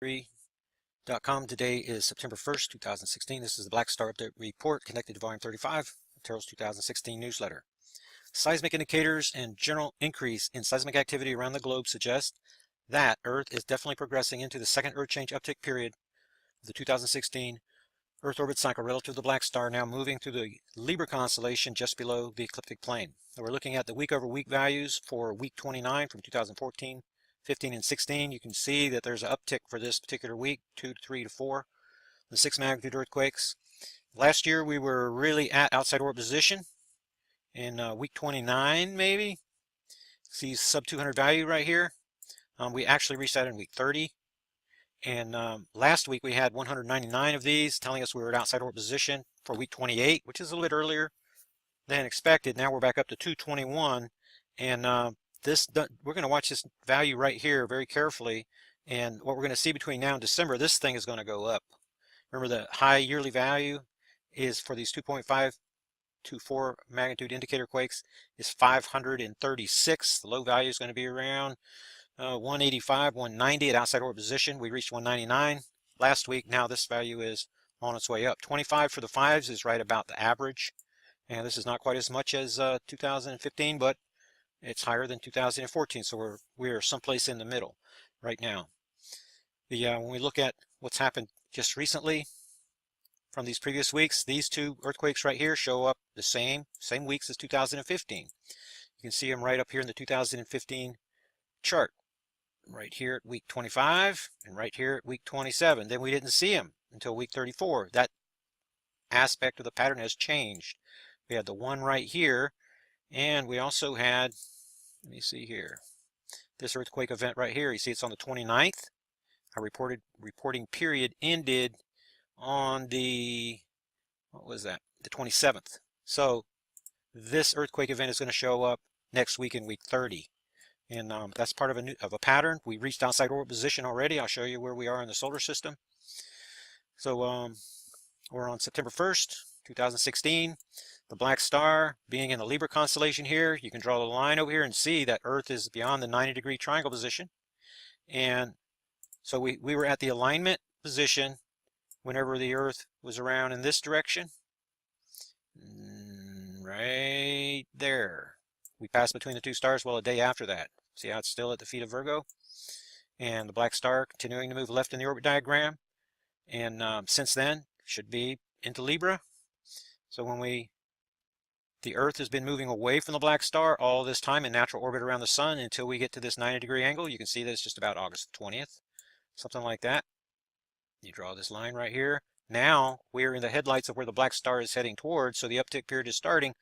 Nibiru.com. Today is September 1st, 2016. This is the Black Star Update Report connected to Volume 35 of Terrell's 2016 newsletter. Seismic indicators and general increase in seismic activity around the globe suggest that Earth is definitely progressing into the second Earth change uptick period of the 2016 Earth orbit cycle relative to the Black Star, now moving through the Libra constellation just below the ecliptic plane. So we're looking at the week-over-week values for week 29 from 2014, 15, and 16. You can see that there's an uptick for this particular week, 2 to 3 to 4, the 6 magnitude earthquakes. Last year we were really at outside orbit position in week 29 maybe. See sub 200 value right here. We actually reached that in week 30. And last week we had 199 of these, telling us we were at outside orbit position for week 28, which is a little bit earlier than expected. Now we're back up to 221, and we're going to watch this value right here very carefully. And what we're going to see between now and December, this thing is going to go up. Remember, the high yearly value is for these 2.5 to 4 magnitude indicator quakes is 536. The low value is going to be around 185, 190 at outside orbit position. We reached 199 last week. Now this value is on its way up. 25 for the fives is right about the average. And this is not quite as much as 2015, but it's higher than 2014. So we're someplace in the middle right now. When we look at what's happened just recently from these previous weeks, these two earthquakes right here show up the same weeks as 2015. You can see them right up here in the 2015 chart. Right here at week 25 and right here at week 27. Then we didn't see them until week 34. That aspect of the pattern has changed. We had the one right here, and we also had, let me see here, this earthquake event right here. You see it's on the 29th. Our reporting period ended on the, what was that? The 27th. So this earthquake event is going to show up next week in week 30. And that's part of a pattern. We reached outside orbit position already. I'll show you where we are in the solar system. So we're on September 1st, 2016. The Black Star being in the Libra constellation here. You can draw the line over here and see that Earth is beyond the 90-degree triangle position. And so we were at the alignment position whenever the Earth was around in this direction. Right there. We passed between the two stars, well, a day after that. See how it's still at the feet of Virgo? And the Black Star continuing to move left in the orbit diagram. And since then, should be into Libra. So the Earth has been moving away from the Black Star all this time in natural orbit around the Sun until we get to this 90-degree angle. You can see that it's just about August 20th, something like that. You draw this line right here. Now we're in the headlights of where the Black Star is heading towards, so the uptick period is starting.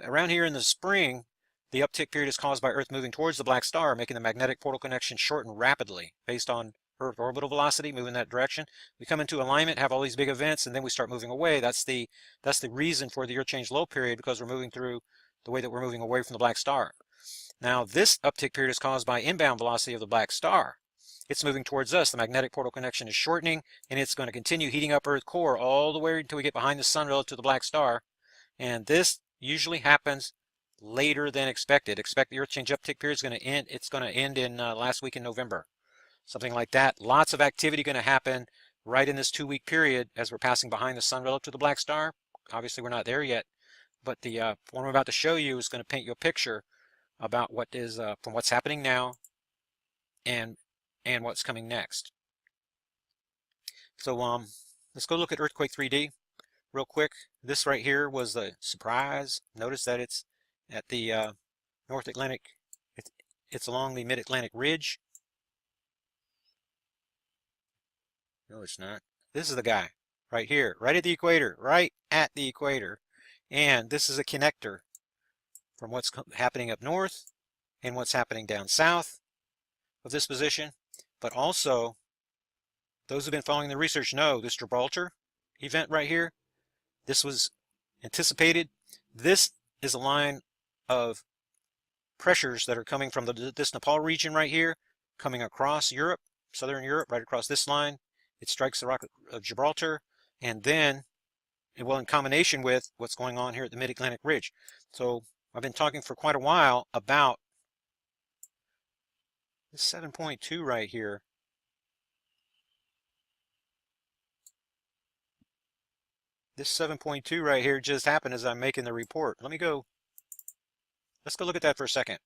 Around here in the spring, the uptick period is caused by Earth moving towards the Black Star, making the magnetic portal connection shorten rapidly based on Earth orbital velocity, moving that direction. We come into alignment, have all these big events, and then we start moving away. That's the reason for the Earth change low period, because we're moving through the way that we're moving away from the Black Star. Now, this uptick period is caused by inbound velocity of the Black Star. It's moving towards us. The magnetic portal connection is shortening, and it's going to continue heating up Earth core all the way until we get behind the Sun relative to the Black Star. And this usually happens later than expected. Expect the Earth change uptick period is going to end. It's going to end in last week in November, something like that. Lots of activity going to happen right in this 2-week period as we're passing behind the Sun relative to the Black Star. Obviously, we're not there yet, but the what I'm about to show you is going to paint you a picture about what is from what's happening now and what's coming next. So let's go look at Earthquake 3D real quick. This right here was the surprise. Notice that it's at the North Atlantic. It's along the Mid-Atlantic Ridge. No, it's not. This is the guy right here, right at the equator, right at the equator. And this is a connector from what's happening up north and what's happening down south of this position. But also, those who've been following the research know this Gibraltar event right here. This was anticipated. This is a line of pressures that are coming from this Nepal region right here, coming across Europe, southern Europe, right across this line. It strikes the rock of Gibraltar, and then, well, in combination with what's going on here at the Mid-Atlantic Ridge. So I've been talking for quite a while about this 7.2 right here. This 7.2 right here just happened as I'm making the report. Let's go look at that for a second.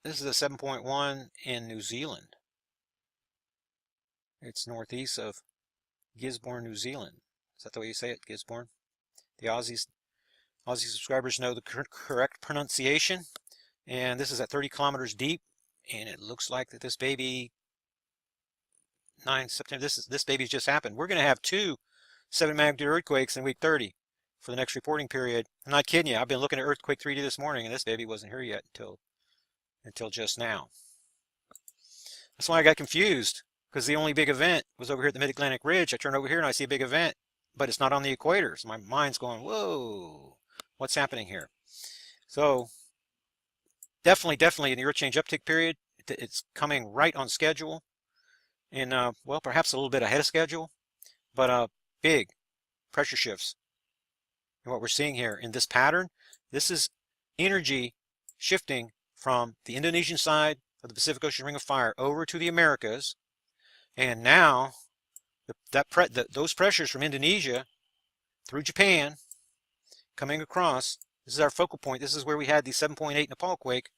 This is a 7.1 in New Zealand. It's northeast of Gisborne, New Zealand. Is that the way you say it, Gisborne? The Aussie subscribers know the correct pronunciation. And this is at 30 kilometers deep. And it looks like that this baby, 9 September, this baby's just happened. We're going to have 2 7 magnitude earthquakes in week 30 for the next reporting period. I'm not kidding you. I've been looking at earthquake 3D this morning, and this baby wasn't here yet until just now. That's why I got confused, because the only big event was over here at the Mid-Atlantic Ridge. I turn over here and I see a big event, but it's not on the equator. So my mind's going, whoa, what's happening here? So definitely in the Earth change uptick period, it's coming right on schedule, and well, perhaps a little bit ahead of schedule, but big pressure shifts. And what we're seeing here in this pattern, this is energy shifting from the Indonesian side of the Pacific Ocean Ring of Fire over to the Americas. And now those pressures from Indonesia through Japan coming across, this is our focal point. This is where we had the 7.8 Nepal quake,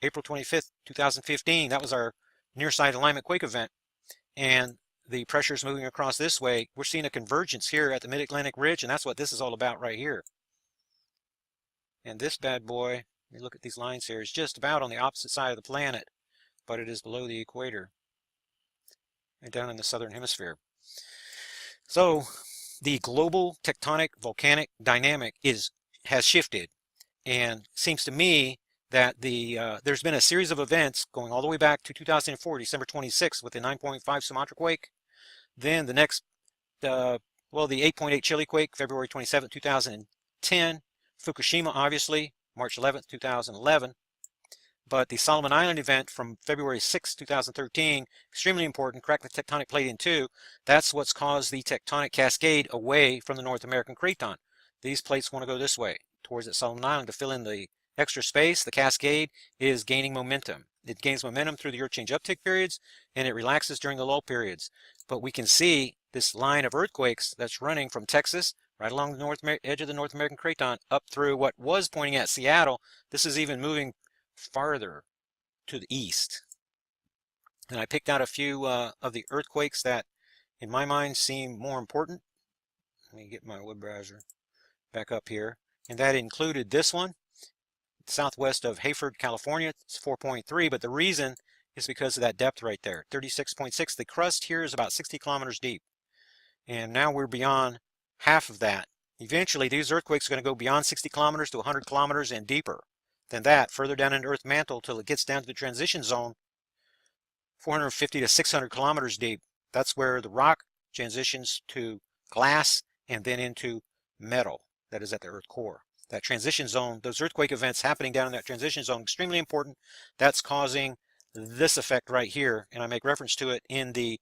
April 25th, 2015. That was our near side alignment quake event. And the pressures moving across this way, we're seeing a convergence here at the Mid-Atlantic Ridge, and that's what this is all about right here. And this bad boy, let me look at these lines here, is just about on the opposite side of the planet, but it is below the equator and down in the southern hemisphere. So the global tectonic volcanic dynamic has shifted, and seems to me that there's been a series of events going all the way back to 2004, December 26th, with the 9.5 Sumatra quake. Then the next, the 8.8 Chile quake, February 27, 2010. Fukushima, obviously, March 11, 2011. But the Solomon Island event from February 6, 2013, extremely important, cracked the tectonic plate in two. That's what's caused the tectonic cascade away from the North American craton. These plates want to go this way, towards the Solomon Island, to fill in the extra space. The cascade is gaining momentum. It gains momentum through the Earth change uptick periods, and it relaxes during the lull periods. But we can see this line of earthquakes that's running from Texas, right along the edge of the North American craton, up through what was pointing at Seattle. This is even moving farther to the east. And I picked out a few of the earthquakes that, in my mind, seem more important. Let me get my web browser back up here. And that included this one, southwest of Hayford, California. It's 4.3, but the reason is because of that depth right there, 36.6. The crust here is about 60 kilometers deep. And now we're beyond half of that. Eventually, these earthquakes are going to go beyond 60 kilometers to 100 kilometers and deeper than that, further down into Earth mantle till it gets down to the transition zone, 450 to 600 kilometers deep. That's where the rock transitions to glass and then into metal that is at the Earth core. That transition zone, those earthquake events happening down in that transition zone, extremely important. That's causing this effect right here, and I make reference to it in the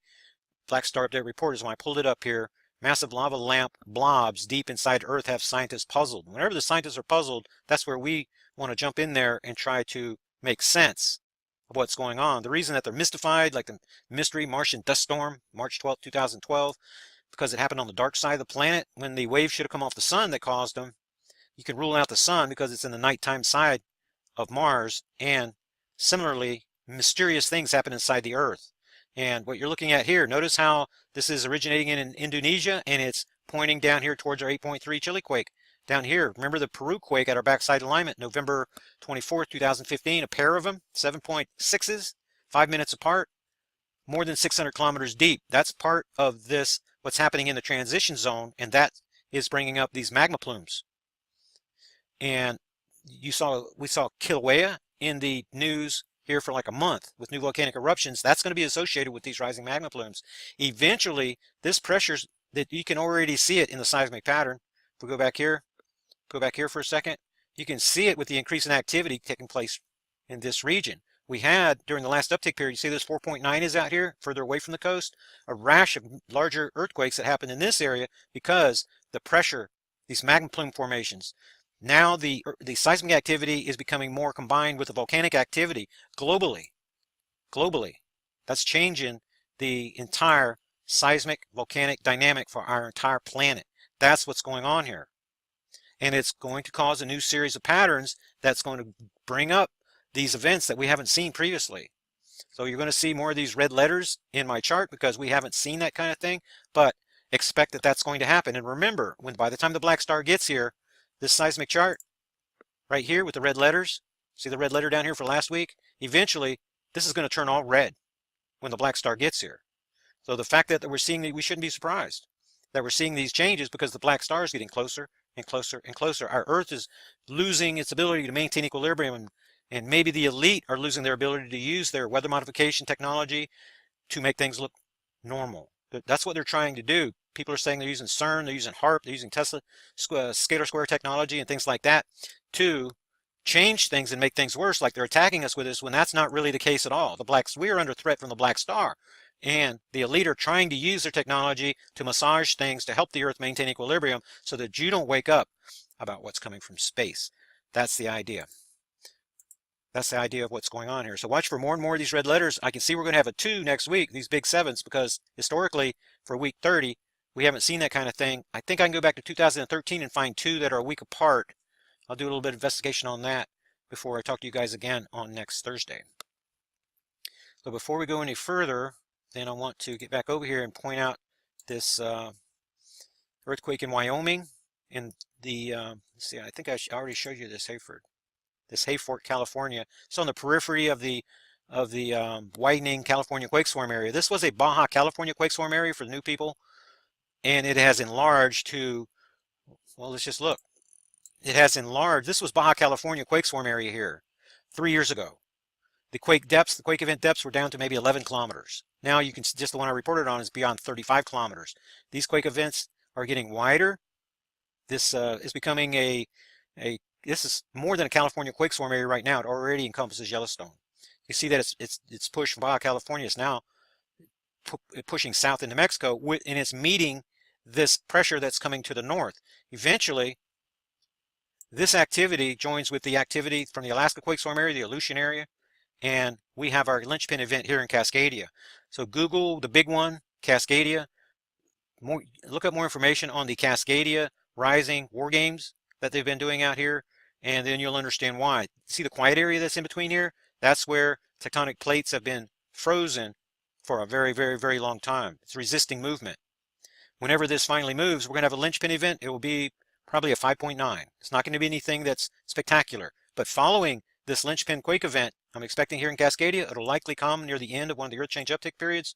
Black Star Update report. Is when I pulled it up here. Massive lava lamp blobs deep inside Earth have scientists puzzled. Whenever the scientists are puzzled, that's where we want to jump in there and try to make sense of what's going on. The reason that they're mystified, like the mystery Martian dust storm, March 12, 2012, because it happened on the dark side of the planet when the wave should have come off the sun that caused them. You can rule out the sun because it's in the nighttime side of Mars, and similarly, mysterious things happen inside the Earth. And what you're looking at here, notice how this is originating in Indonesia, and it's pointing down here towards our 8.3 Chile quake. Down here, remember the Peru quake at our backside alignment, November 24th, 2015, a pair of them, 7.6s, 5 minutes apart, more than 600 kilometers deep. That's part of this, what's happening in the transition zone, and that is bringing up these magma plumes. And we saw Kilauea in the news here for like a month with new volcanic eruptions. That's going to be associated with these rising magma plumes. Eventually, this pressure's that you can already see it in the seismic pattern. If we go back here for a second, you can see it with the increase in activity taking place in this region. We had, during the last uptick period, you see this 4.9 is out here, further away from the coast, a rash of larger earthquakes that happened in this area because the pressure, these magma plume formations. Now the seismic activity is becoming more combined with the volcanic activity globally. That's changing the entire seismic volcanic dynamic for our entire planet. That's what's going on here. And it's going to cause a new series of patterns that's going to bring up these events that we haven't seen previously. So you're going to see more of these red letters in my chart because we haven't seen that kind of thing, but expect that that's going to happen. And remember, when by the time the black star gets here, this seismic chart right here with the red letters, see the red letter down here for last week? Eventually, this is going to turn all red when the black star gets here. So the fact that we're seeing, we shouldn't be surprised that we're seeing these changes because the black star is getting closer and closer and closer. Our Earth is losing its ability to maintain equilibrium, and maybe the elite are losing their ability to use their weather modification technology to make things look normal. That's what they're trying to do. People are saying they're using CERN, they're using HARP, they're using Tesla scalar square technology and things like that to change things and make things worse, like they're attacking us with this, when that's not really the case at all. We are under threat from the black star, and the elite are trying to use their technology to massage things to help the Earth maintain equilibrium so that you don't wake up about what's coming from space. That's the idea. That's the idea of what's going on here. So watch for more and more of these red letters. I can see we're going to have a 2 next week, these big 7s, because historically for week 30, we haven't seen that kind of thing. I think I can go back to 2013 and find 2 that are a week apart. I'll do a little bit of investigation on that before I talk to you guys again on next Thursday. So before we go any further, then I want to get back over here and point out this earthquake in Wyoming. In the, let's see, I think I already showed you this Hayfort, California. It's on the periphery of the widening California quake swarm area. This was a Baja California quake swarm area for the new people, and it has enlarged to, well, let's just look. It has enlarged. This was Baja California quake swarm area here 3 years ago. The quake event depths were down to maybe 11 kilometers. Now you can, just the one I reported on is beyond 35 kilometers. These quake events are getting wider. This is becoming this is more than a California quake swarm area right now. It already encompasses Yellowstone. You see that it's pushed from Baja California. It's now pushing south into Mexico, and it's meeting this pressure that's coming to the north. Eventually, this activity joins with the activity from the Alaska quake swarm area, the Aleutian area, and we have our linchpin event here in Cascadia. So Google the big one, Cascadia. Look up more information on the Cascadia Rising war games that they've been doing out here, and then you'll understand why. See the quiet area that's in between here? That's where tectonic plates have been frozen for a very, very, very long time. It's resisting movement. Whenever this finally moves, we're going to have a linchpin event. It will be probably a 5.9. It's not going to be anything that's spectacular, but following this linchpin quake event, I'm expecting here in Cascadia, it'll likely come near the end of one of the Earth change uptick periods,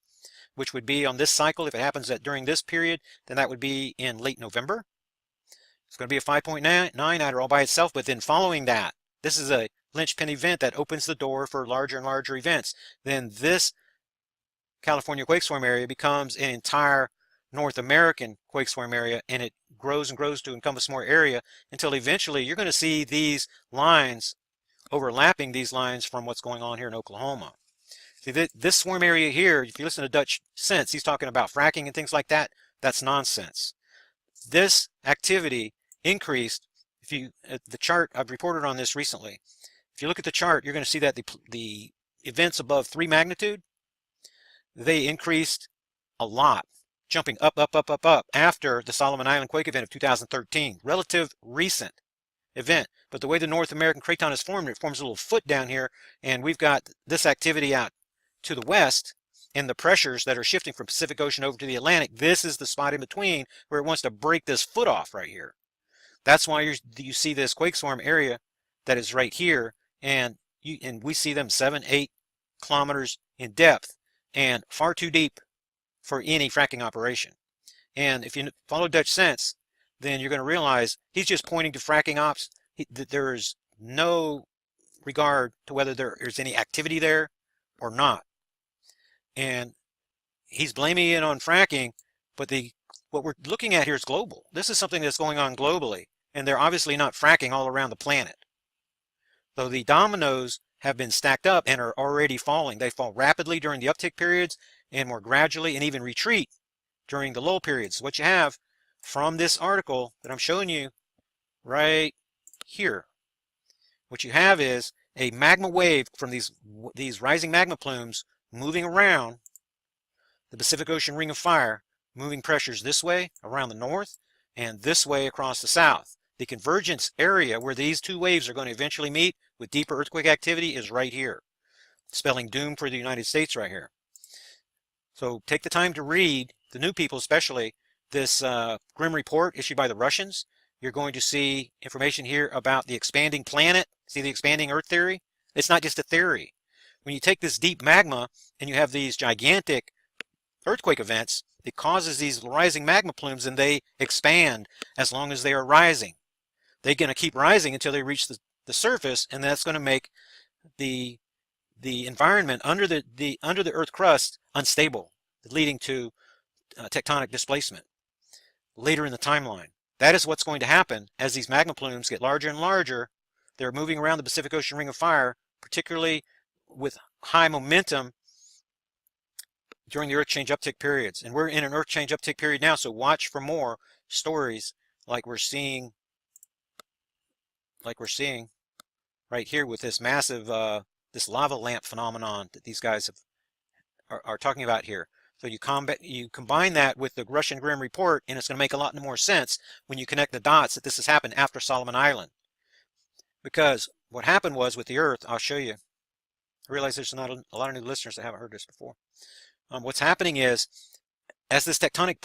which would be on this cycle. If it happens during this period, then that would be in late November. It's going to be a 5.9 adder all by itself, but then following that, this is a linchpin event that opens the door for larger and larger events. Then this California quake swarm area becomes an entire North American quake swarm area, and it grows and grows to encompass more area until eventually you're going to see these lines overlapping these lines from what's going on here in Oklahoma. See, this swarm area here, if you listen to Dutch Sense, he's talking about fracking and things like that. That's nonsense. This activity increased. If you the chart, I've reported on this recently. If you look at the chart, you're going to see that the events above 3 magnitude, they increased a lot, jumping up, up, up, up, up after the Solomon Island quake event of 2013. Relative recent event. But the way the North American craton is formed, it forms a little foot down here, and we've got this activity out to the west, and the pressures that are shifting from Pacific Ocean over to the Atlantic. This is the spot in between where it wants to break this foot off right here. That's why you see this quake swarm area that is right here, and we see them 7, 8 kilometers in depth and far too deep for any fracking operation. And if you follow Dutch Sense, then you're going to realize he's just pointing to fracking ops. There is no regard to whether there is any activity there or not. And he's blaming it on fracking, but what we're looking at here is global. This is something that's going on globally, and they're obviously not fracking all around the planet. So the dominoes have been stacked up and are already falling. They fall rapidly during the uptick periods and more gradually and even retreat during the lull periods. What you have from this article that I'm showing you right here, what you have is a magma wave from these rising magma plumes moving around the Pacific Ocean Ring of Fire moving pressures this way around the north and this way across the south. The convergence area where these two waves are going to eventually meet with deeper earthquake activity is right here, spelling doom for the United States right here. So take the time to read, the new people especially, this grim report issued by the Russians. You're going to see information here about the expanding planet. See the expanding Earth theory? It's not just a theory. When you take this deep magma and you have these gigantic earthquake events, it causes these rising magma plumes and they expand as long as they are rising. They're going to keep rising until they reach the surface, and that's going to make the environment under the Earth crust unstable, leading to tectonic displacement later in the timeline. That is what's going to happen as these magma plumes get larger and larger. They're moving around the Pacific Ocean Ring of Fire, particularly with high momentum during the Earth change uptick periods. And we're in an Earth change uptick period now, so watch for more stories like we're seeing right here with this massive this lava lamp phenomenon that these guys are talking about here. So you combine that with the Russian Grim Report, and it's going to make a lot more sense when you connect the dots that this has happened after Solomon Island. Because what happened was with the Earth, I'll show you. I realize there's not a lot of new listeners that haven't heard this before. What's happening is, as these tectonic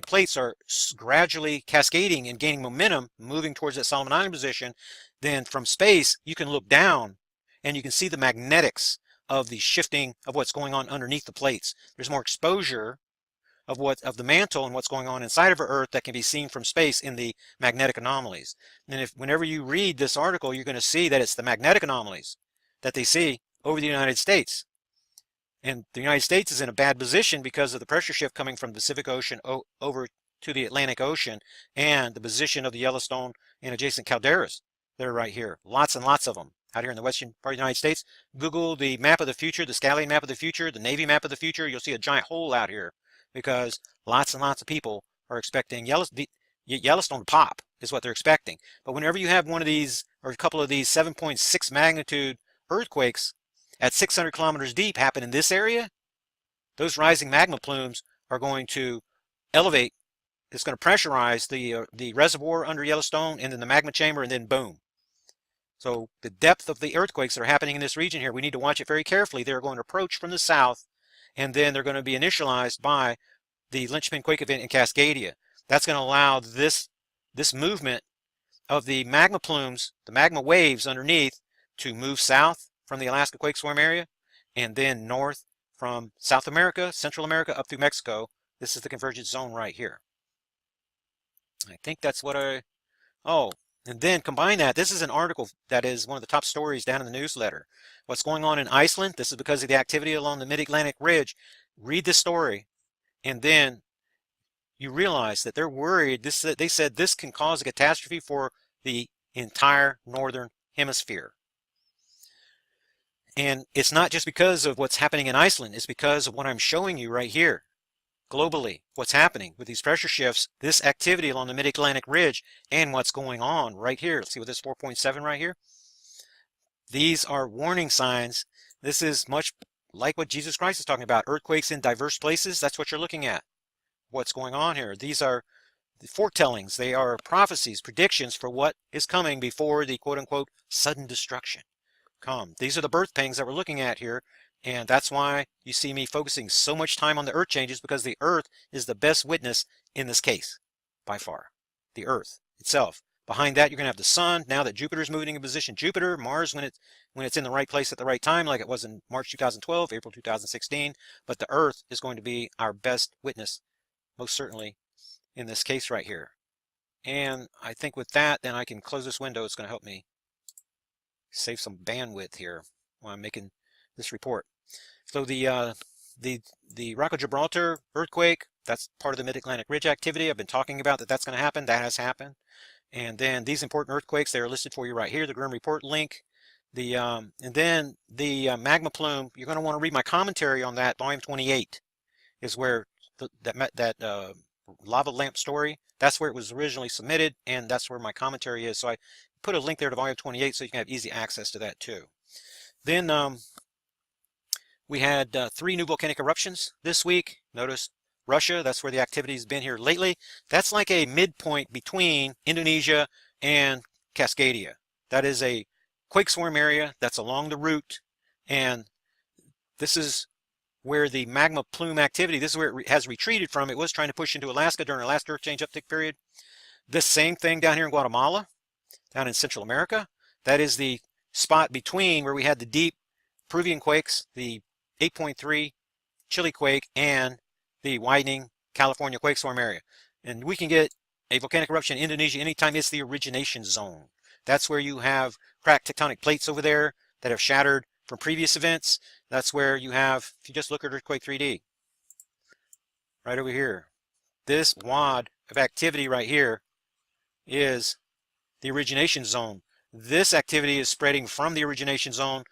plates are gradually cascading and gaining momentum, moving towards that Solomon Island position, then from space you can look down and you can see the magnetics of the shifting of what's going on underneath the plates. There's more exposure of the mantle and what's going on inside of our Earth that can be seen from space in the magnetic anomalies. And whenever you read this article, you're going to see that it's the magnetic anomalies that they see over the United States. And the United States is in a bad position because of the pressure shift coming from the Pacific Ocean over to the Atlantic Ocean, and the position of the Yellowstone and adjacent calderas that are right here. Lots and lots of them out here in the western part of the United States. Google the map of the future, the Scallion map of the future, the Navy map of the future. You'll see a giant hole out here because lots and lots of people are expecting Yellowstone to pop is what they're expecting. But whenever you have one of these or a couple of these 7.6 magnitude earthquakes at 600 kilometers deep happen in this area, those rising magma plumes are going to elevate. It's going to pressurize the reservoir under Yellowstone and then the magma chamber, and then boom. So the depth of the earthquakes that are happening in this region here, we need to watch it very carefully. They're going to approach from the south, and then they're going to be initialized by the linchpin quake event in Cascadia. That's going to allow this movement of the magma plumes, the magma waves underneath, to move south from the Alaska quake swarm area, and then north from South America, Central America, up through Mexico. This is the convergence zone right here. I think that's what and then combine that. This is an article that is one of the top stories down in the newsletter. What's going on in Iceland? This is because of the activity along the Mid-Atlantic Ridge. Read the story, and then you realize that they're worried. They said this can cause a catastrophe for the entire northern hemisphere. And it's not just because of what's happening in Iceland. It's because of what I'm showing you right here. Globally, what's happening with these pressure shifts, this activity along the Mid-Atlantic Ridge, and what's going on right here. Let's see with this 4.7 right here. These are warning signs. This is much like what Jesus Christ is talking about. Earthquakes in diverse places. That's what you're looking at. What's going on here. These are the foretellings. They are prophecies, predictions for what is coming before the quote-unquote sudden destruction come. These are the birth pangs that we're looking at here. And that's why you see me focusing so much time on the Earth changes, because the Earth is the best witness in this case, by far. The Earth itself. Behind that, you're going to have the Sun. Now that Jupiter's moving in position, Jupiter, Mars when it's in the right place at the right time, like it was in March 2012, April 2016. But the Earth is going to be our best witness, most certainly, in this case right here. And I think with that, then I can close this window. It's going to help me save some bandwidth here while I'm making this report. So the Rock of Gibraltar earthquake, that's part of the Mid-Atlantic Ridge activity. I've been talking about that's going to happen. That has happened. And then these important earthquakes, they are listed for you right here, the Grim Report link. And then the magma plume, you're going to want to read my commentary on that. Volume 28 is where that lava lamp story, that's where it was originally submitted, and that's where my commentary is. So I put a link there to Volume 28 so you can have easy access to that too. Then We had 3 new volcanic eruptions this week. Notice Russia, that's where the activity's been here lately. That's like a midpoint between Indonesia and Cascadia. That is a quake swarm area that's along the route, and this is where the magma plume activity, this is where it has retreated from. It was trying to push into Alaska during the last earth change uptick period. This same thing down here in Guatemala, down in Central America, that is the spot between where we had the deep Peruvian quakes, the 8.3 Chile quake, and the widening California quake swarm area. And we can get a volcanic eruption in Indonesia anytime it's the origination zone. That's where you have cracked tectonic plates over there that have shattered from previous events. That's where you have, if you just look at Earthquake 3D, right over here, this wad of activity right here is the origination zone. This activity is spreading from the origination zone,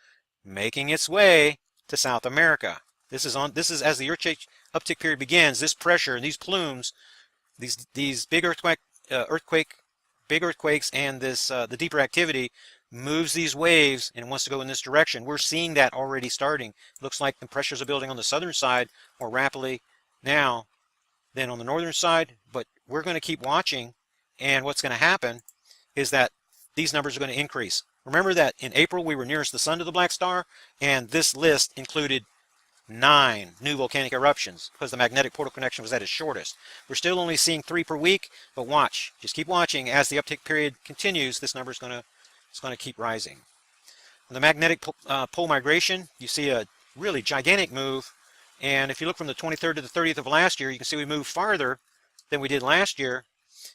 making its way to South America. This is as the uptick period begins. This pressure and these plumes, these big big earthquakes, and this the deeper activity moves these waves and wants to go in this direction. We're seeing that already starting. Looks like the pressures are building on the southern side more rapidly now than on the northern side, but we're going to keep watching, and what's going to happen is that these numbers are going to increase. Remember that in April we were nearest the sun to the black star, and this list included 9 new volcanic eruptions because the magnetic portal connection was at its shortest. We're still only seeing 3 per week, but watch. Just keep watching. As the uptick period continues, this number is going to keep rising. On the magnetic pole migration, you see a really gigantic move, and if you look from the 23rd to the 30th of last year, you can see we moved farther than we did last year,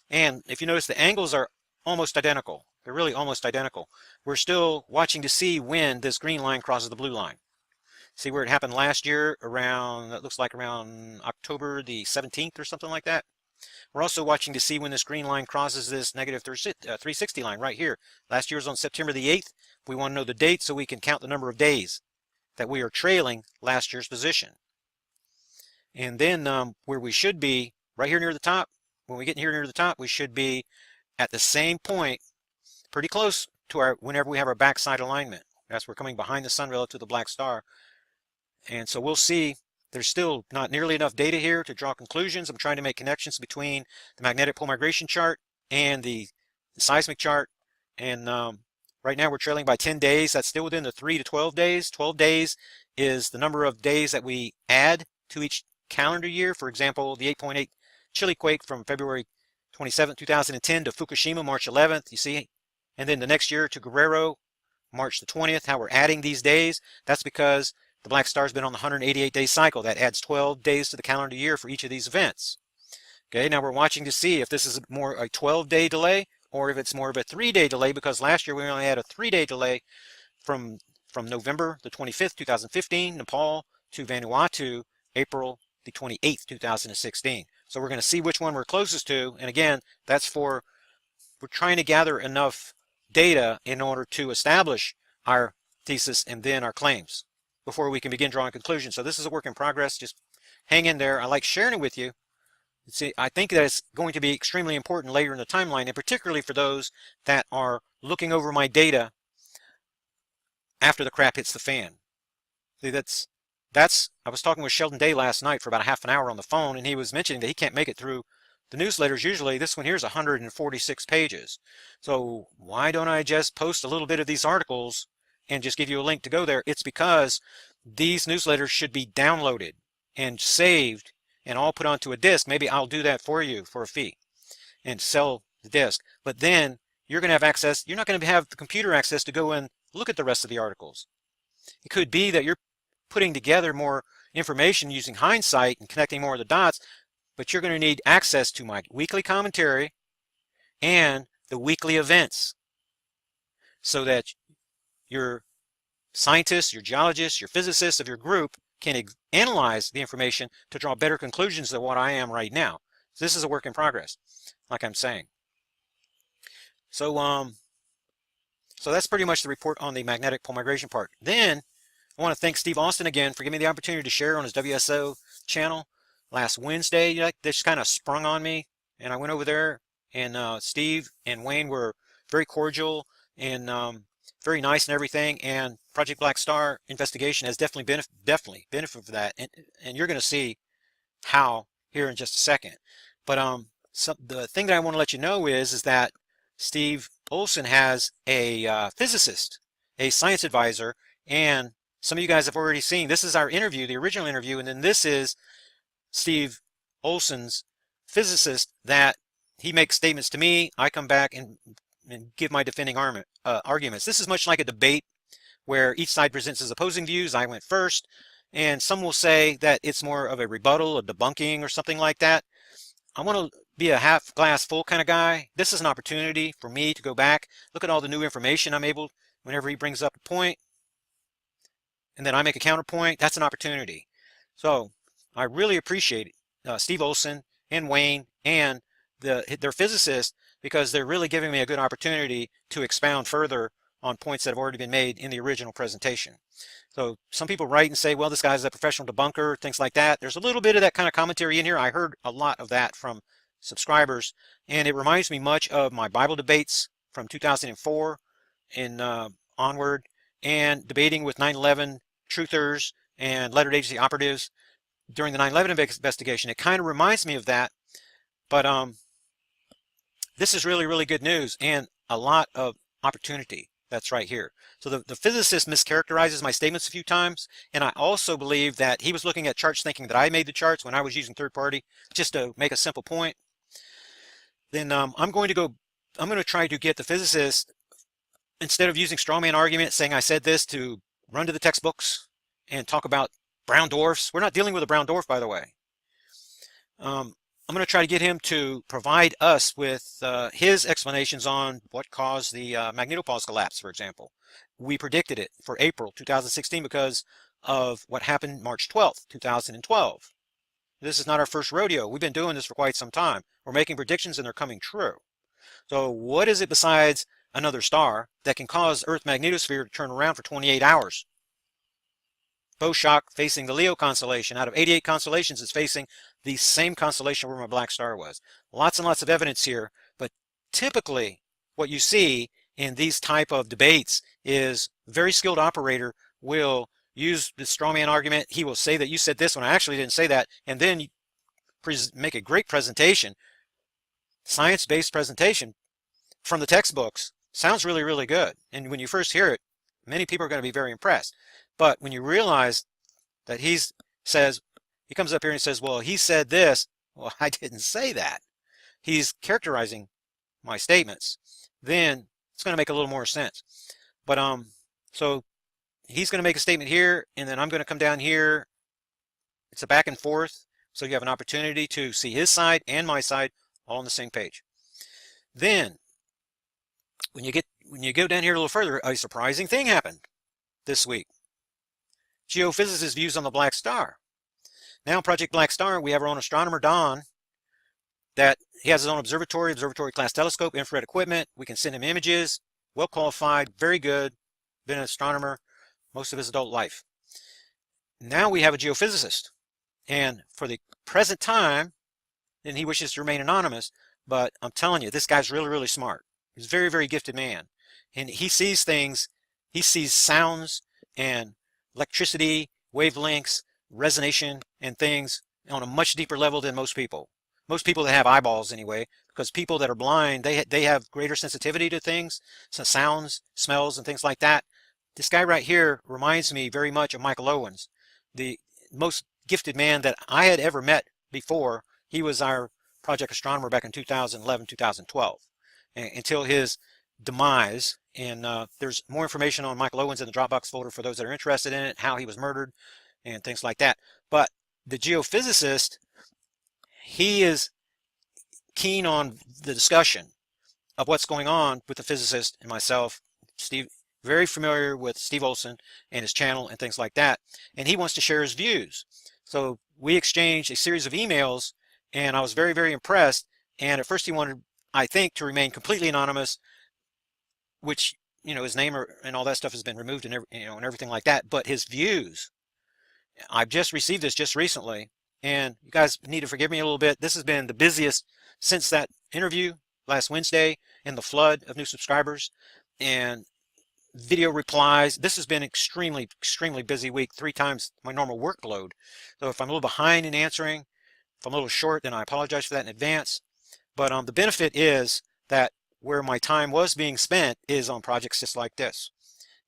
and if you notice, the angles are almost identical. They're really almost identical. We're still watching to see when this green line crosses the blue line. See where it happened last year around, it looks like around October the 17th or something like that. We're also watching to see when this green line crosses this negative 360 line right here. Last year was on September the 8th. We want to know the date so we can count the number of days that we are trailing last year's position. And then where we should be, right here near the top, when we get here near the top, we should be at the same point, pretty close to our, whenever we have our backside alignment. That's we're coming behind the sun relative to the black star. And so we'll see. There's still not nearly enough data here to draw conclusions. I'm trying to make connections between the magnetic pole migration chart and the seismic chart. And right now we're trailing by 10 days. That's still within the 3 to 12 days. 12 days is the number of days that we add to each calendar year. For example, the 8.8 Chile quake from February 27, 2010 to Fukushima, March 11th, you see. And then the next year to Guerrero, March the 20th, how we're adding these days. That's because the black star's been on the 188-day cycle. That adds 12 days to the calendar year for each of these events. Okay, now we're watching to see if this is more a 12-day delay or if it's more of a 3-day delay, because last year we only had a 3-day delay from November the 25th, 2015, Nepal, to Vanuatu, April the 28th, 2016. So we're going to see which one we're closest to. And again, that's for, we're trying to gather enough data in order to establish our thesis and then our claims before we can begin drawing conclusions. So this is a work in progress. Just hang in there. I like sharing it with you. See, I think that it's going to be extremely important later in the timeline, and particularly for those that are looking over my data after the crap hits the fan. See, I was talking with Sheldon Day last night for about a half an hour on the phone, and he was mentioning that he can't make it through the newsletters. Usually this one here is 146 pages. So why don't I just post a little bit of these articles and just give you a link to go there? It's because these newsletters should be downloaded and saved and all put onto a disk. Maybe I'll do that for you for a fee and sell the disk. But then you're going to have access. You're not going to have the computer access to go and look at the rest of the articles. It could be that you're putting together more information using hindsight and connecting more of the dots, but you're going to need access to my weekly commentary and the weekly events so that your scientists, your geologists, your physicists of your group can analyze the information to draw better conclusions than what I am right now. So this is a work in progress, like I'm saying. So that's pretty much the report on the magnetic pole migration part. Then I want to thank Steve Austin again for giving me the opportunity to share on his WSO channel last Wednesday. This kind of sprung on me, and I went over there, and Steve and Wayne were very cordial and very nice and everything, and Project Black Star investigation has definitely benefited from that, and you're going to see how here in just a second. But the thing that I want to let you know is that Steve Olson has a physicist, a science advisor, and some of you guys have already seen, this is our interview, the original interview, and then this is Steve Olson's physicist that he makes statements to me. I come back and give my defending arguments. This is much like a debate where each side presents his opposing views. I went first, and some will say that it's more of a rebuttal, a debunking, or something like that. I want to be a half glass full kind of guy. This is an opportunity for me to go back, look at all the new information I'm able, whenever he brings up a point, and then I make a counterpoint. That's an opportunity. So I really appreciate Steve Olson and Wayne and their physicist, because they're really giving me a good opportunity to expound further on points that have already been made in the original presentation. So some people write and say, well, this guy's a professional debunker, things like that. There's a little bit of that kind of commentary in here. I heard a lot of that from subscribers, and it reminds me much of my Bible debates from 2004 and onward, and debating with 9/11 truthers and lettered agency operatives during the 9/11 investigation. It kind of reminds me of that, but this is really, really good news and a lot of opportunity that's right here. So the physicist mischaracterizes my statements a few times, and I also believe that he was looking at charts thinking that I made the charts when I was using third party just to make a simple point. Then I'm going to try to get the physicist, instead of using strawman argument saying I said this, to run to the textbooks and talk about brown dwarfs. We're not dealing with a brown dwarf, by the way. I'm going to try to get him to provide us with his explanations on what caused the magnetopause collapse, for example. We predicted it for April 2016 because of what happened March 12th, 2012. This is not our first rodeo. We've been doing this for quite some time. We're making predictions and they're coming true. So what is it besides another star that can cause Earth magnetosphere to turn around for 28 hours? Bow shock facing the Leo constellation. Out of 88 constellations, it's facing the same constellation where my black star was. Lots and lots of evidence here, but typically what you see in these type of debates is a very skilled operator will use the strawman argument. He will say that you said this when I actually didn't say that, and then make a great presentation, science-based presentation from the textbooks. Sounds really, really good. And when you first hear it, many people are going to be very impressed. But when you realize that he comes up here and says, well, he said this. Well, I didn't say that. He's characterizing my statements. Then it's going to make a little more sense. But so he's going to make a statement here, and then I'm going to come down here. It's a back and forth. So you have an opportunity to see his side and my side all on the same page. Then when you go down here a little further, a surprising thing happened this week. Geophysicist views on the black star. Now, Project Black Star, we have our own astronomer, Don, that he has his own observatory class telescope, infrared equipment. We can send him images, well qualified, very good, been an astronomer most of his adult life. Now we have a geophysicist, and for the present time, and he wishes to remain anonymous, but I'm telling you, this guy's really, really smart. He's a very, very gifted man, and he sees things, he sees sounds and electricity, wavelengths, resonation, and things on a much deeper level than most people. Most people that have eyeballs anyway, because people that are blind, they have greater sensitivity to things, so sounds, smells, and things like that. This guy right here reminds me very much of Michael Owens, the most gifted man that I had ever met before. He was our project astronomer back in 2011, 2012, until his demise. And there's more information on Michael Owens in the Dropbox folder for those that are interested in it, how he was murdered, and things like that. But the geophysicist, he is keen on the discussion of what's going on with the physicist and myself. Steve, very familiar with Steve Olson and his channel and things like that, and he wants to share his views. So we exchanged a series of emails, and I was very, very impressed. And at first he wanted, I think, to remain completely anonymous, which, you know, his name and all that stuff has been removed, and and everything like that. But his views, I've just received this just recently, and you guys need to forgive me a little bit. This has been the busiest since that interview last Wednesday and the flood of new subscribers. And video replies. This has been extremely busy week, 3 times my normal workload. So if I'm a little behind in answering, if I'm a little short, then I apologize for that in advance. But the benefit is that where my time was being spent is on projects just like this.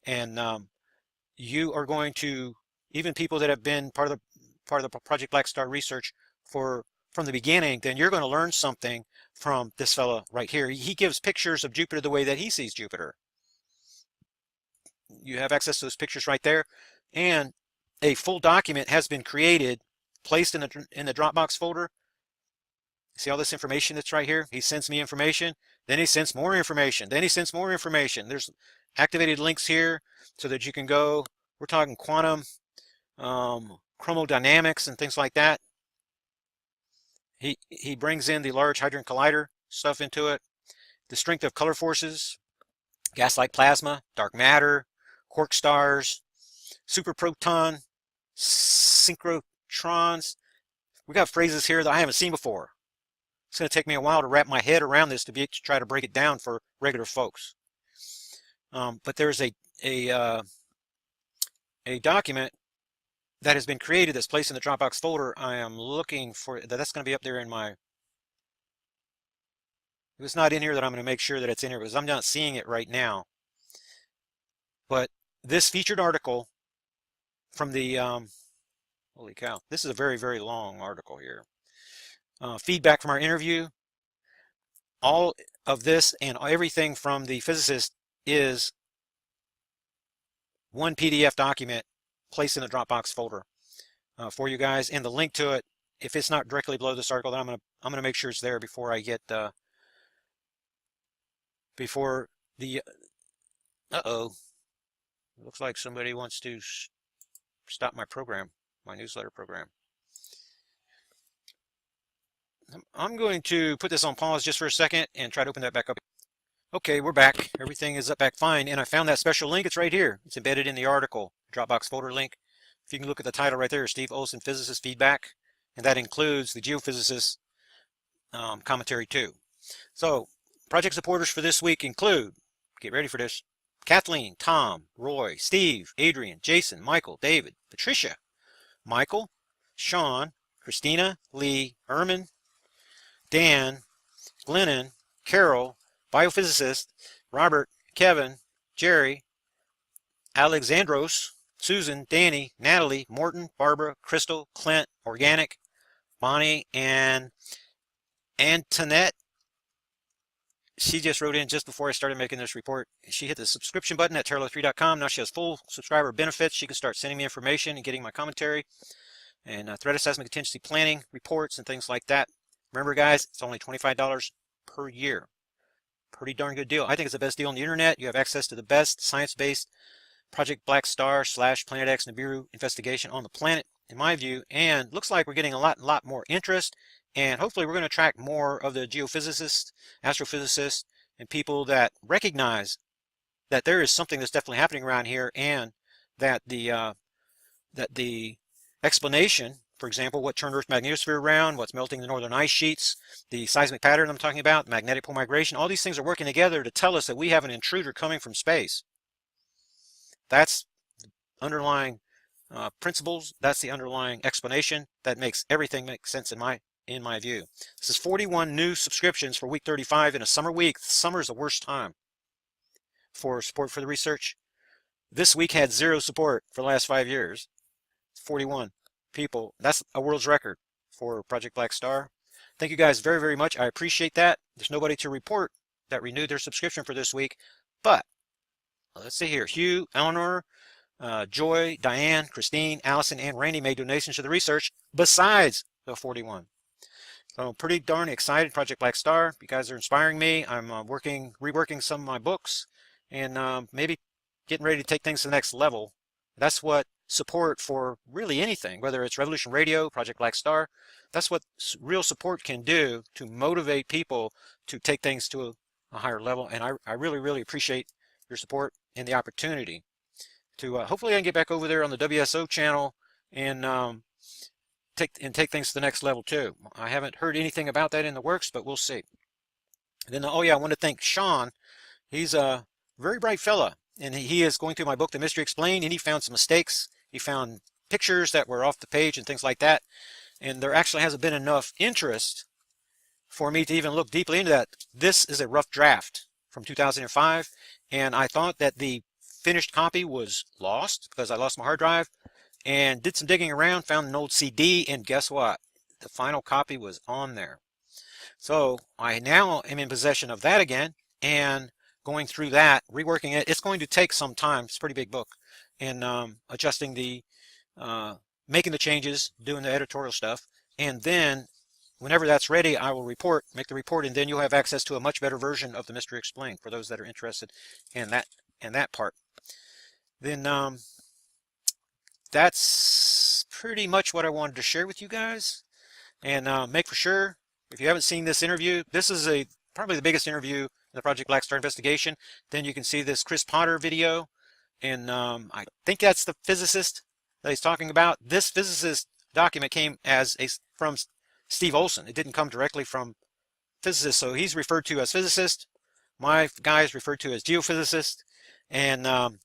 And you are going to, even people that have been part of the Project Black Star research from the beginning, then you're going to learn something from this fella right here. He gives pictures of Jupiter the way that he sees Jupiter. You have access to those pictures right there, and a full document has been created, placed in the Dropbox folder. See all this information that's right here? He sends me information, then he sends more information, then he sends more information. There's activated links here so that you can go, we're talking quantum, chromodynamics and things like that. He brings in the Large Hadron Collider stuff into it, the strength of color forces, gas-like plasma, dark matter, quark stars, superproton, synchrotrons. We got phrases here that I haven't seen before. It's going to take me a while to wrap my head around this to try to break it down for regular folks. But there's a document that has been created that's placed in the Dropbox folder. I am looking for that's going to be up there in my. If it's not in here, then I'm going to make sure that it's in here because I'm not seeing it right now. But this featured article from the holy cow, this is a very long article here. Feedback from our interview. All of this and everything from the physicist is one PDF document placed in the Dropbox folder for you guys, and the link to it, if it's not directly below this article, then I'm gonna make sure it's there before I get before the looks like somebody wants to stop my program, my newsletter program. I'm going to put this on pause just for a second and try to open that back up. Okay, we're back. Everything is up back fine, and I found that special link. It's right here. It's embedded in the article, Dropbox folder link. If you can look at the title right there, Steve Olson, Physicist Feedback, and that includes the geophysicist commentary too. So, project supporters for this week include, get ready for this, Kathleen, Tom, Roy, Steve, Adrian, Jason, Michael, David, Patricia, Michael, Sean, Christina, Lee, Ermin, Dan, Glennon, Carol, biophysicist, Robert, Kevin, Jerry, Alexandros, Susan, Danny, Natalie, Morton, Barbara, Crystal, Clint, Organic, Bonnie, and Antoinette. She just wrote in just before I started making this report. She hit the subscription button at Terralo3.com. Now she has full subscriber benefits. She can start sending me information and getting my commentary and threat assessment, contingency planning reports and things like that. Remember, guys, it's only $25 per year. Pretty darn good deal. I think it's the best deal on the internet. You have access to the best science-based Project Black Star / Planet X Nibiru investigation on the planet, in my view, and looks like we're getting a lot more interest, and hopefully we're going to attract more of the geophysicists, astrophysicists, and people that recognize that there is something that's definitely happening around here, and that the explanation, for example, what turned Earth's magnetosphere around, what's melting the northern ice sheets, the seismic pattern I'm talking about, magnetic pole migration, all these things are working together to tell us that we have an intruder coming from space. That's the underlying principles. That's the underlying explanation that makes everything make sense in my view. This is 41 new subscriptions for week 35 in a summer week. Summer is the worst time for support for the research. This week had 0 support for the last 5 years. 41 people. That's a world's record for Project Black Star. Thank you guys very much. I appreciate that. There's nobody to report that renewed their subscription for this week, but let's see here. Hugh, Eleanor, Joy, Diane, Christine, Allison, and Randy made donations to the research besides the 41. So I'm pretty darn excited. Project Black Star, you guys are inspiring me. I'm reworking some of my books, and maybe getting ready to take things to the next level. That's what support for really anything, whether it's Revolution Radio, Project Black Star, that's what real support can do to motivate people to take things to a higher level. And I really appreciate your support and the opportunity to hopefully I can get back over there on the WSO channel and take things to the next level too. I haven't heard anything about that in the works, but we'll see. And then, oh yeah, I want to thank Sean. He's a very bright fella. and he is going through my book, The Mystery Explained, and he found some mistakes. He found pictures that were off the page and things like that. And there actually hasn't been enough interest for me to even look deeply into that. This is a rough draft from 2005, and I thought that the finished copy was lost because I lost my hard drive, and did some digging around, found an old CD, and guess what? The final copy was on there. So I now am in possession of that again, and going through that, reworking it. It's going to take some time. It's a pretty big book, and adjusting the, making the changes, doing the editorial stuff, and then whenever that's ready, I will make the report, and then you'll have access to a much better version of the Mystery Explained for those that are interested in that part. Then that's pretty much what I wanted to share with you guys. And make for sure, if you haven't seen this interview, this is probably the biggest interview in the Project Black Star investigation. Then you can see this Chris Potter video, and I think that's the physicist that he's talking about. This physicist document came from Steve Olson. It didn't come directly from physicists, so he's referred to as physicist. My guy is referred to as geophysicist, and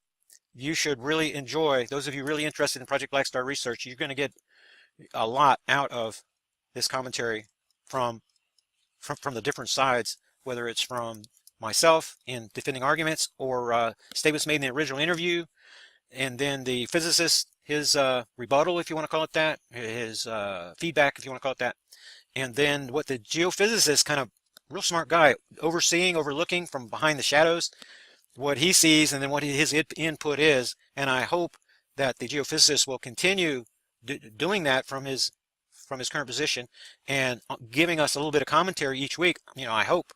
you should really enjoy, those of you really interested in Project Black Star research, you're going to get a lot out of this commentary from the different sides, whether it's from myself in defending arguments, or statements made in the original interview, and then the physicist, his rebuttal, if you want to call it that, his feedback, if you want to call it that, and then what the geophysicist, kind of real smart guy, overlooking from behind the shadows, what he sees, and then what his input is. And I hope that the geophysicist will continue doing that from his current position, and giving us a little bit of commentary each week. I hope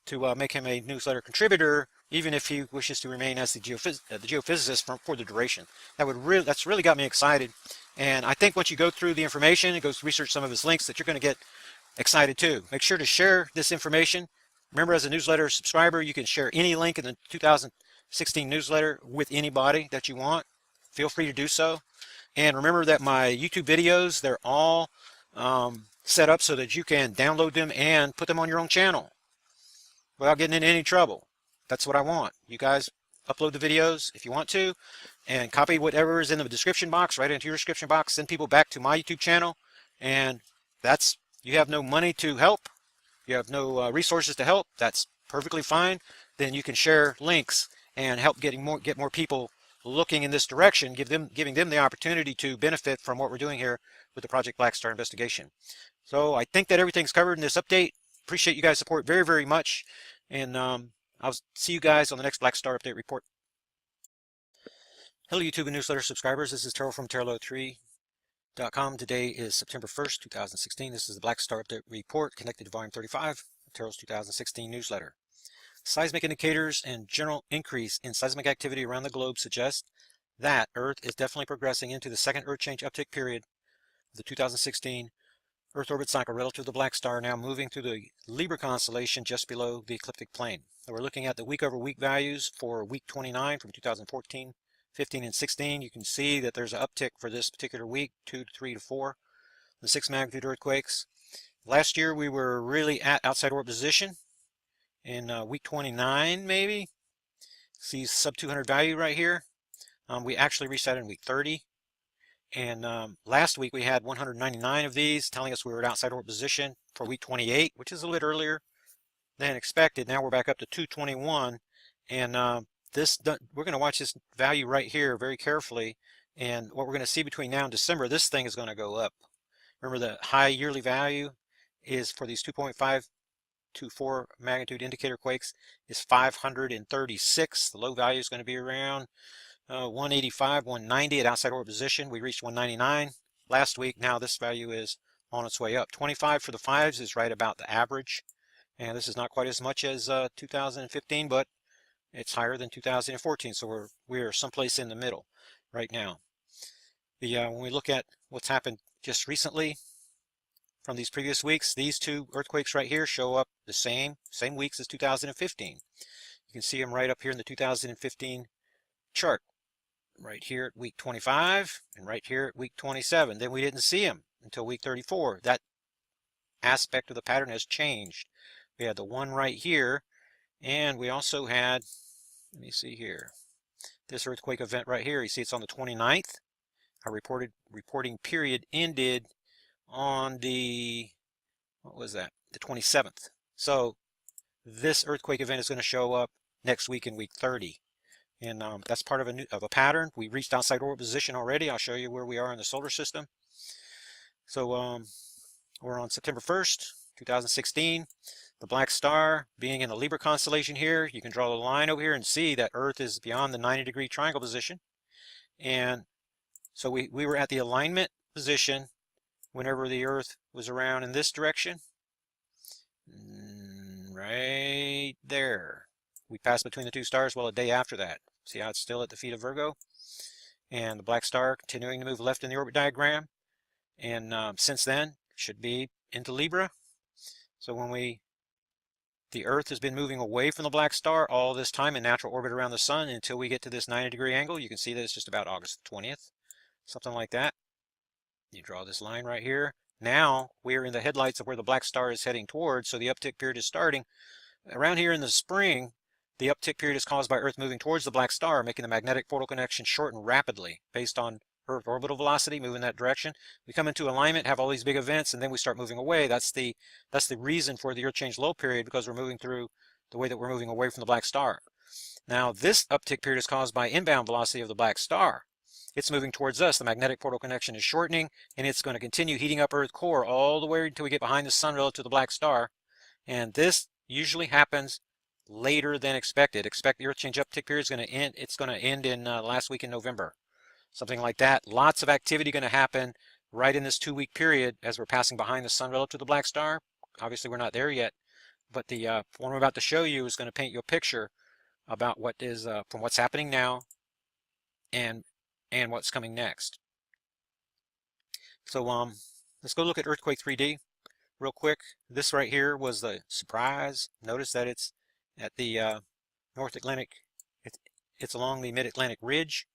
to make him a newsletter contributor, even if he wishes to remain as the geophysicist for the duration. That's really got me excited. And I think once you go through the information and go research some of his links, that you're going to get excited too. Make sure to share this information. Remember, as a newsletter subscriber, you can share any link in the 2016 newsletter with anybody that you want. Feel free to do so. And remember that my YouTube videos, they're all set up so that you can download them and put them on your own channel without getting in any trouble. That's what I want. You guys upload the videos if you want to, and copy whatever is in the description box right into your description box. Send people back to my YouTube channel, and you have no money to help. You have no resources to help. That's perfectly fine. Then you can share links and help get more people looking in this direction, giving them the opportunity to benefit from what we're doing here with the Project Black Star investigation. So I think that everything's covered in this update. Appreciate you guys' support very, very much. And I'll see you guys on the next Black Star Update report. Hello, YouTube and newsletter subscribers. This is Terrell from Terrell03.com. Today is September 1st, 2016. This is the Black Star Update report connected to Volume 35 of Terrell's 2016 newsletter. Seismic indicators and general increase in seismic activity around the globe suggest that Earth is definitely progressing into the second Earth change uptick period of the 2016 Earth orbit cycle relative to the Black Star, now moving through the Libra constellation just below the ecliptic plane. So we're looking at the week-over-week values for week 29 from 2014, 15, and 16. You can see that there's an uptick for this particular week, 2 to 3 to 4, the 6 magnitude earthquakes. Last year we were really at outside orbit position in week 29, maybe. See sub 200 value right here. We actually reached that in week 30. And last week we had 199 of these, telling us we were at outside orbit position for week 28, which is a little earlier than expected. Now we're back up to 221, and we're going to watch this value right here very carefully. And what we're going to see between now and December, this thing is going to go up. Remember, the high yearly value is for these 2.5 to 4 magnitude indicator quakes is 536. The low value is going to be around 185, 190 at outside orbit position. We reached 199 last week. Now this value is on its way up. 25 for the 5s is right about the average. And this is not quite as much as 2015, but it's higher than 2014. So we're someplace in the middle right now. When we look at what's happened just recently from these previous weeks, these two earthquakes right here show up the same weeks as 2015. You can see them right up here in the 2015 chart. Right here at week 25 and right here at week 27. Then we didn't see them until week 34. That aspect of the pattern has changed. We had the one right here, and we also had, let me see here, this earthquake event right here. You see it's on the 29th. Our reporting period ended on the, what was that? The 27th. So this earthquake event is going to show up next week in week 30. And that's part of a pattern. We reached outside orbit position already. I'll show you where we are in the solar system. So we're on September 1st, 2016. The black star being in the Libra constellation here. You can draw the line over here and see that Earth is beyond the 90-degree triangle position. And so we were at the alignment position whenever the Earth was around in this direction. Right there. We passed between the two stars, well, a day after that. See how it's still at the feet of Virgo? And the black star continuing to move left in the orbit diagram. And since then, should be into Libra. So when the Earth has been moving away from the black star all this time in natural orbit around the sun until we get to this 90-degree angle. You can see that it's just about August 20th, something like that. You draw this line right here. Now we're in the headlights of where the black star is heading towards, so the uptick period is starting. Around here in the spring, the uptick period is caused by Earth moving towards the black star, making the magnetic portal connection shorten rapidly based on Earth orbital velocity, moving that direction. We come into alignment, have all these big events, and then we start moving away. That's the reason for the Earth change low period, because we're moving through the way that we're moving away from the black star. Now this uptick period is caused by inbound velocity of the black star. It's moving towards us. The magnetic portal connection is shortening, and it's going to continue heating up Earth core all the way until we get behind the sun relative to the black star. And this usually happens later than expected. Expect the Earth change uptick period is going to end. It's going to end in last week in November, something like that. Lots of activity going to happen right in this 2-week period as we're passing behind the sun relative to the black star. Obviously, we're not there yet, but the one I'm about to show you is going to paint you a picture about what is from what's happening now and what's coming next. So let's go look at earthquake 3D real quick. This right here was the surprise. Notice that it's at the North Atlantic. It's along the Mid-Atlantic Ridge.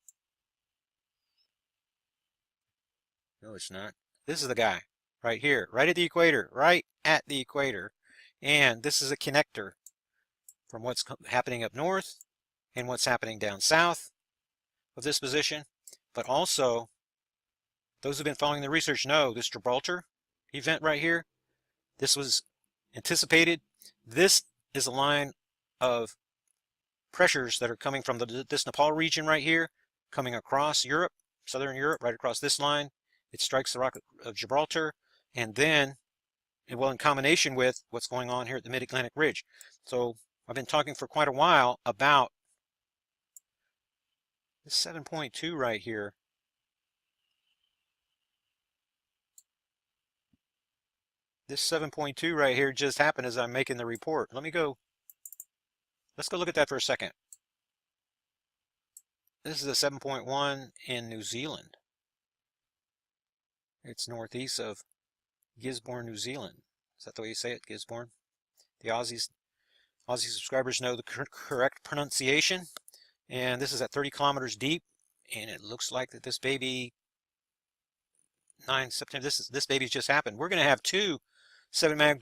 No, it's not. This is the guy right here, right at the equator, right at the equator. And this is a connector from what's happening up north and what's happening down south of this position. But also, those who've been following the research know this Gibraltar event right here, this was anticipated. This is a line of pressures that are coming from this Nepal region right here, coming across Europe, southern Europe, right across this line. It strikes the rock of Gibraltar, and then, well, in combination with what's going on here at the Mid-Atlantic Ridge. So I've been talking for quite a while about this 7.2 right here. This 7.2 right here just happened as I'm making the report. Let's go look at that for a second. This is a 7.1 in New Zealand. It's northeast of Gisborne, New Zealand. Is that the way you say it, Gisborne? The Aussie subscribers know the correct pronunciation. And this is at 30 kilometers deep, and it looks like that this baby, 9 September, this baby's just happened. We're going to have two 7 mag